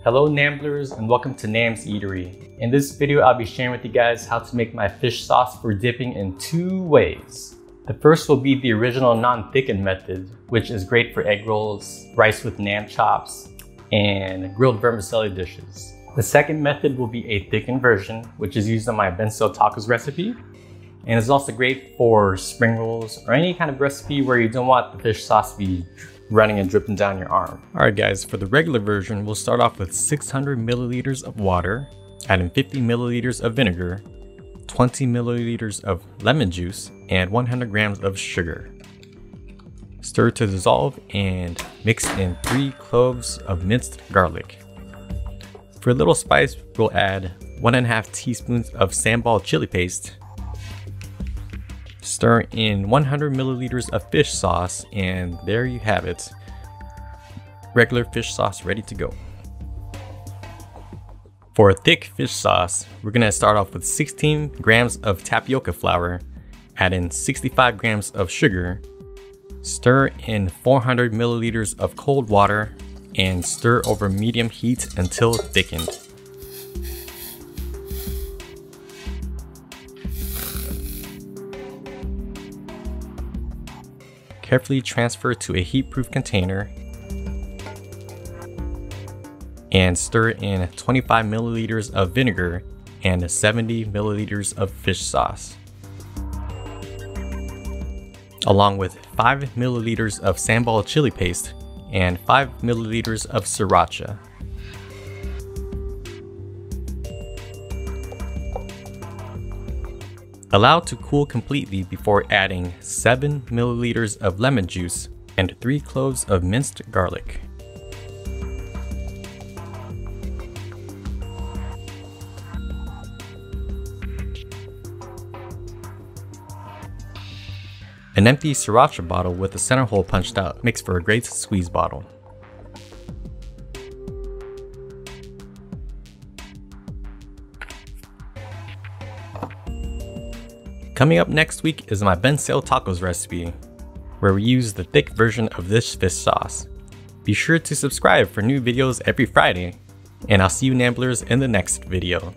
Hello Namblers and welcome to Nam's Eatery. In this video I'll be sharing with you guys how to make my fish sauce for dipping in two ways. The first will be the original non-thickened method, which is great for egg rolls, rice with Nam chops, and grilled vermicelli dishes. The second method will be a thickened version, which is used on my Banh Xeo tacos recipe, and is also great for spring rolls or any kind of recipe where you don't want the fish sauce to be running and dripping down your arm. Alright guys, for the regular version, we'll start off with 600 milliliters of water, adding 50 milliliters of vinegar, 20 milliliters of lemon juice, and 100 grams of sugar. Stir to dissolve and mix in 3 cloves of minced garlic. For a little spice, we'll add 1.5 teaspoons of sambal chili paste. Stir in 100 milliliters of fish sauce, and there you have it. Regular fish sauce ready to go. For a thick fish sauce, we're gonna start off with 16 grams of tapioca flour, add in 65 grams of sugar, stir in 400 milliliters of cold water, and stir over medium heat until thickened. Carefully transfer to a heat-proof container and stir in 25 milliliters of vinegar and 70 milliliters of fish sauce, along with 5 milliliters of sambal chili paste and 5 milliliters of sriracha. Allow to cool completely before adding 7 milliliters of lemon juice and 3 cloves of minced garlic. An empty sriracha bottle with the center hole punched out makes for a great squeeze bottle. Coming up next week is my Banh Xeo tacos recipe, where we use the thick version of this fish sauce. Be sure to subscribe for new videos every Friday, and I'll see you Namblers in the next video.